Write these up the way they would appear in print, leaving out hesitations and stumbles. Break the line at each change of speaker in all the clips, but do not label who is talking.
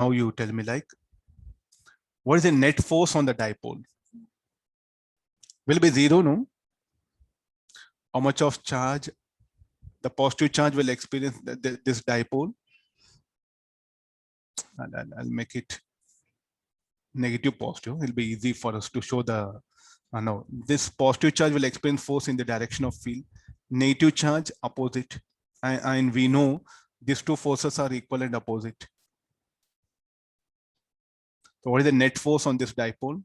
Now you tell me, like, what is the net force on the dipole? Will be zero, no? How much of charge the positive charge will experience this dipole? I'll make it negative positive. It'll be easy for us to show the no. This positive charge will experience force in the direction of field. Negative charge opposite, and we know these two forces are equal and opposite. So what is the net force on this dipole?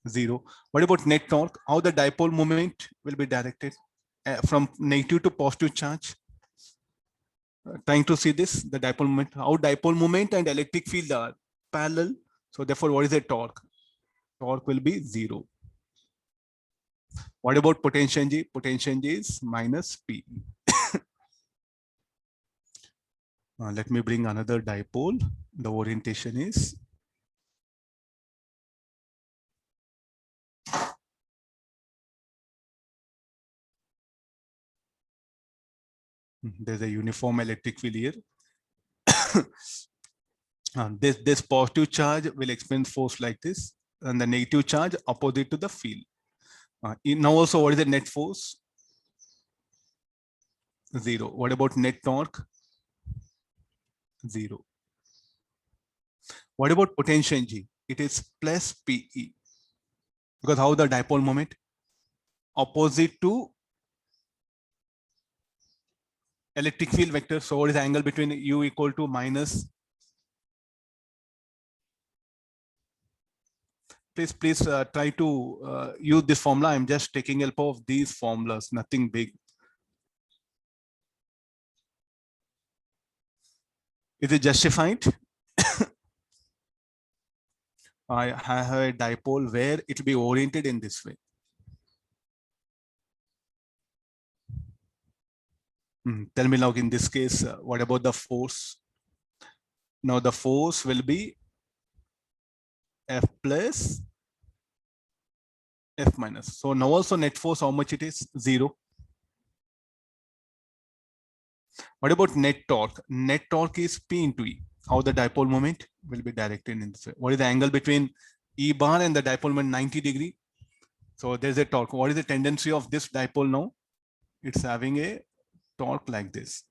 Zero. What about net torque? How the dipole moment will be directed from negative to positive charge? Trying to see this, the dipole moment, how dipole moment and electric field are parallel. So therefore, what is the torque? Torque will be zero. What about potential G? Potential G is minus P. Let me bring another dipole. The orientation is there's a uniform electric field here. This positive charge will experience force like this, and the negative charge opposite to the field. Now also, what is the net force? Zero. What about net torque? Zero. What about potential G? It is plus PE. Because how the dipole moment? Opposite to electric field vector. So what is the angle between U equal to minus? Please try to use this formula. I'm just taking help of these formulas, nothing big. Is it justified? I have a dipole where it will be oriented in this way. Tell me now, in this case, what about the force? Now the force will be F plus F minus. So now also net force, how much it is? Zero. What about net torque? Net torque is P into E. How the dipole moment will be directed in this way. What is the angle between E bar and the dipole moment? 90 degree. So there's a torque. What is the tendency of this dipole now? It's having a torque like this.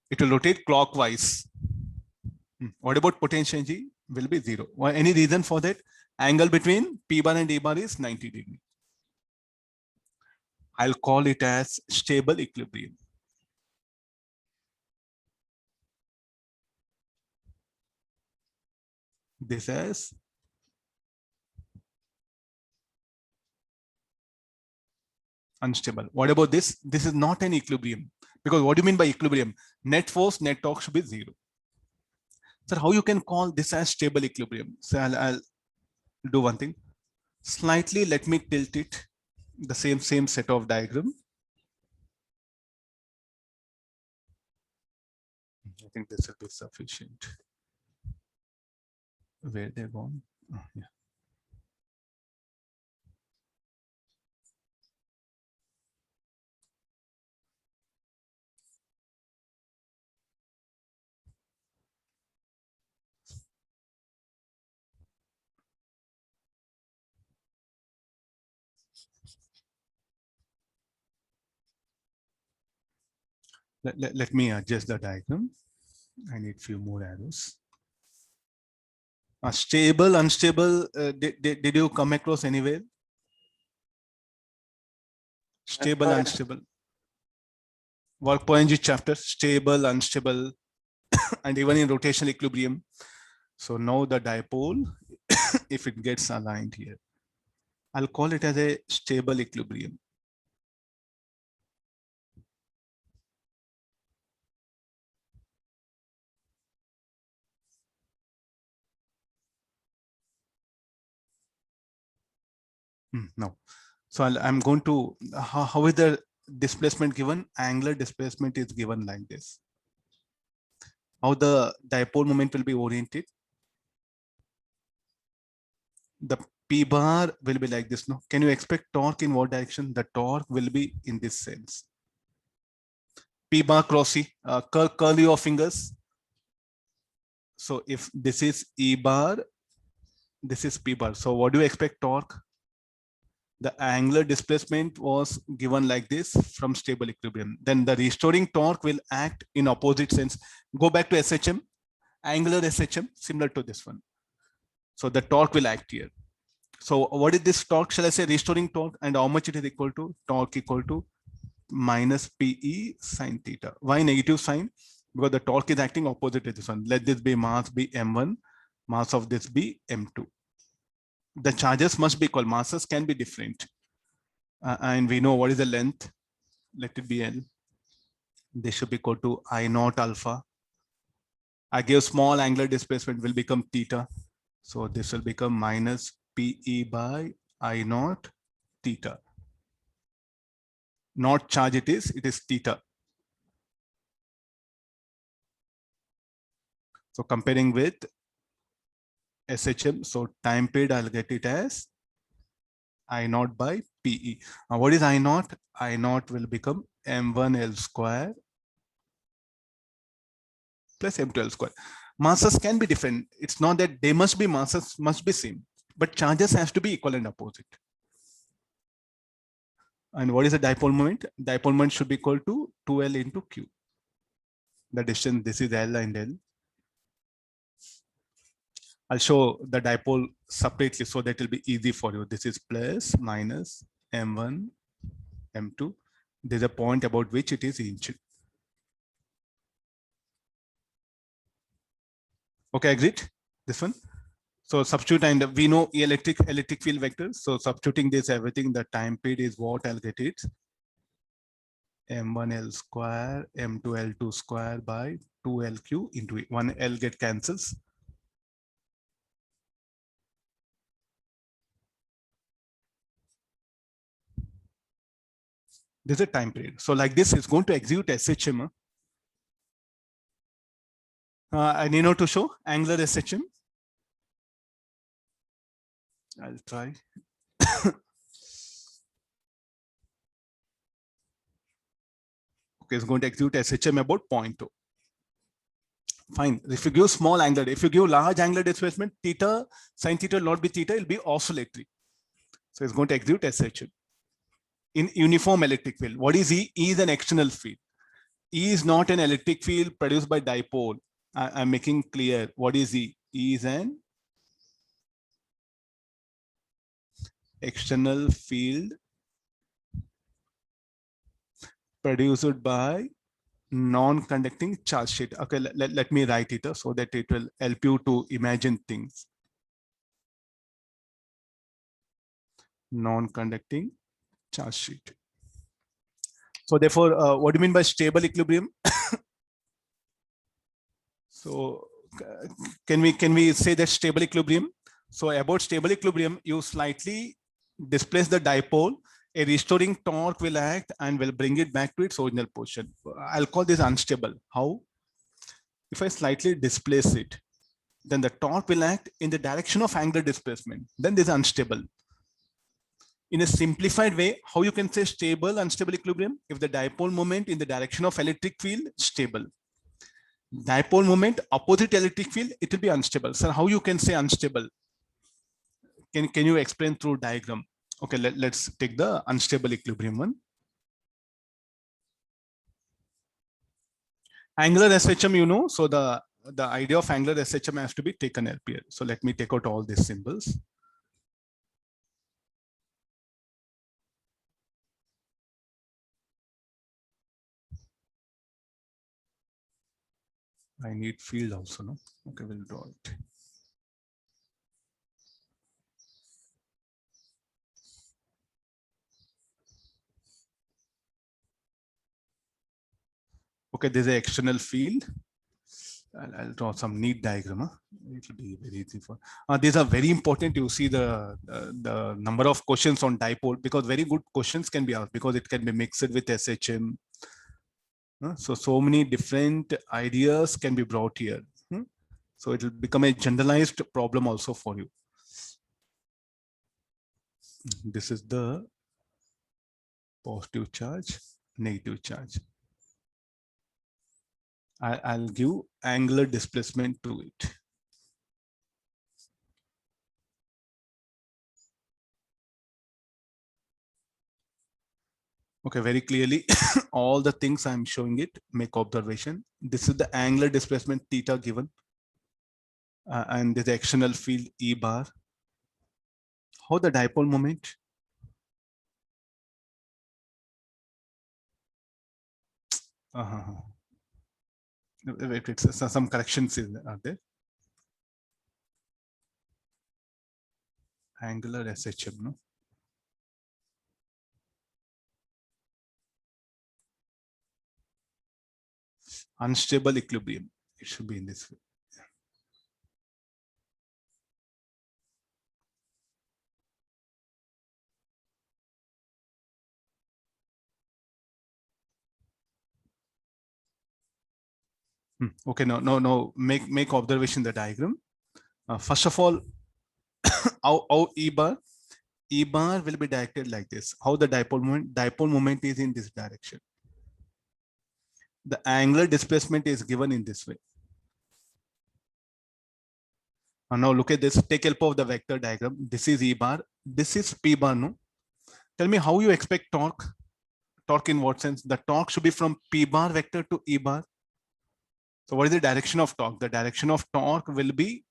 It will rotate clockwise. What about potential G? Will be zero. Any reason for that? Angle between P bar and E bar is 90 degree. I'll call it as stable equilibrium. This is unstable. What about this? This is not an equilibrium. Because what do you mean by equilibrium? Net force, net torque should be zero. So how you can call this as stable equilibrium? So I'll do one thing. Slightly let me tilt it, the same set of diagram. I think this will be sufficient. Where they're gone? Oh, yeah. Let me adjust the diagram. I need few more arrows. Stable, unstable. Did you come across anywhere? Stable, unstable. Work point G chapter. Stable, unstable, and even in rotational equilibrium. So now the dipole, if it gets aligned here, I'll call it as a stable equilibrium. No. So I'm going to, how is the displacement given? Angular displacement is given like this. How the dipole moment will be oriented? The P bar will be like this. No, can you expect torque in what direction? The torque will be in this sense. P bar cross C, curl your fingers. So if this is E bar, this is P bar. So what do you expect torque? The angular displacement was given like this from stable equilibrium. Then the restoring torque will act in opposite sense. Go back to SHM, angular SHM, similar to this one. So the torque will act here. So what is this torque? Shall I say restoring torque, and how much it is equal to? Torque equal to minus PE sine theta. Why negative sign? Because the torque is acting opposite to this one. Let this be mass be M1, mass of this be M2. The charges must be equal. Masses can be different. And we know what is the length. Let it be L. This should be equal to I naught alpha. I give small angular displacement will become theta. So this will become minus PE by I naught theta. Not charge it is theta. So comparing with SHM, so time period, I'll get it as I naught by PE. Now what is I naught? I naught will become M1L square plus M2L square. Masses can be different. It's not that they must be masses, must be same, but charges has to be equal and opposite. And what is the dipole moment? Dipole moment should be equal to 2L into Q. The distance, this is L and L. I'll show the dipole separately so that it will be easy for you. This is plus minus M1, M2. There's a point about which it is inch. Okay, agreed? This one. So substitute, and we know electric field vectors. So substituting this everything, the time period is what I'll get it. M1L square, M2L2 square by 2LQ into it. 1L get cancels. This is a time period. So like this, it's going to execute SHM. I need not to show angular SHM. I'll try. Okay, it's going to execute SHM about 0.2. Fine. If you give small angular, if you give large angular displacement, theta, sine theta will not be theta, it will be oscillatory. So it's going to execute SHM. In uniform electric field, what is E? E is an external field. E is not an electric field produced by dipole. I'm making clear what is E. E is an external field produced by non-conducting charge sheet. Okay, let me write it so that it will help you to imagine things. Non-conducting charge sheet. So therefore, what do you mean by stable equilibrium? So can we say that stable equilibrium? So about stable equilibrium, you slightly displace the dipole, a restoring torque will act and will bring it back to its original position. I'll call this unstable. How? If I slightly displace it, then the torque will act in the direction of angular displacement. Then this is unstable. In a simplified way, how you can say stable, unstable equilibrium? If the dipole moment in the direction of electric field, stable. Dipole moment, opposite electric field, it will be unstable. So how you can say unstable? Can you explain through diagram? Okay, let's take the unstable equilibrium one. Angular SHM, you know, so the idea of angular SHM has to be taken up here. So let me take out all these symbols. I need field also, no? Okay, we'll draw it. Okay, there's an external field. I'll draw some neat diagram. Huh? It will be very easy for. These are very important. You see the number of questions on dipole, because very good questions can be asked because it can be mixed with SHM. So many different ideas can be brought here. So it will become a generalized problem also for you. This is the positive charge, negative charge. I'll give angular displacement to it. Okay, very clearly, all the things I'm showing it, make observation. This is the angular displacement theta given. And the external field E bar. How the dipole moment? Wait, some corrections are there. Angular SHM, no? Unstable equilibrium. It should be in this way. Okay, no. Make observation the diagram. First of all, how E bar will be directed like this. How the dipole moment is in this direction. The angular displacement is given in this way. Now look at this. Take help of the vector diagram. This is E bar. This is P bar. No. Tell me how you expect torque. Torque in what sense? The torque should be from P bar vector to E bar. So what is the direction of torque? The direction of torque will be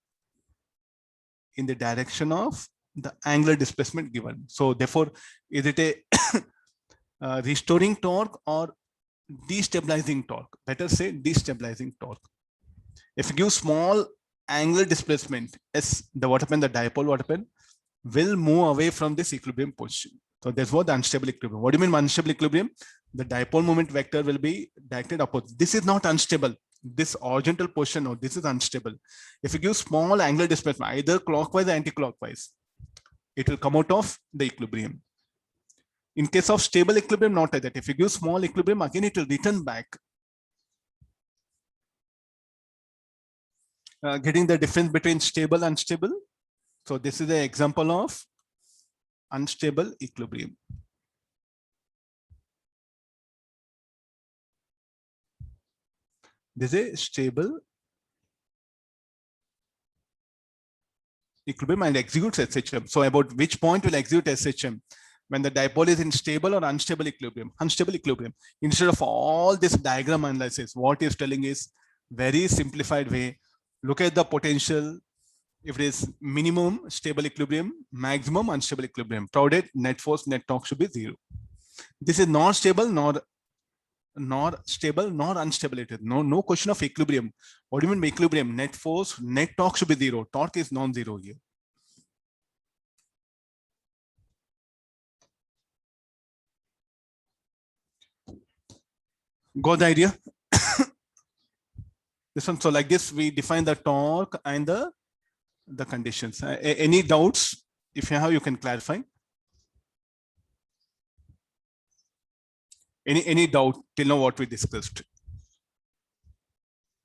in the direction of the angular displacement given. So therefore, is it a restoring torque or destabilizing torque? Better say destabilizing torque. If you give small angular displacement, what happened? The dipole, what happened? Will move away from this equilibrium position. So that's what the unstable equilibrium. What do you mean unstable equilibrium? The dipole moment vector will be directed opposite. This is not unstable. This horizontal position, no, this is unstable. If you give small angular displacement, either clockwise or anti-clockwise, it will come out of the equilibrium. In case of stable equilibrium, not like that. If you give small equilibrium, again it will return back. Getting the difference between stable and unstable. So this is an example of unstable equilibrium. This is a stable equilibrium and executes SHM. So about which point will execute SHM? When the dipole is in stable or unstable equilibrium. Unstable equilibrium. Instead of all this diagram analysis, what is telling is very simplified way. Look at the potential. If it is minimum stable equilibrium, maximum unstable equilibrium, provided net force, net torque should be 0. This is not stable, nor stable, nor unstable. It is no question of equilibrium. What do you mean by equilibrium? Net force, net torque should be 0. Torque is non-zero here. Got the idea? This one. So like this, we define the torque and the conditions. Any doubts? If you have, you can clarify. Any doubt till now what we discussed?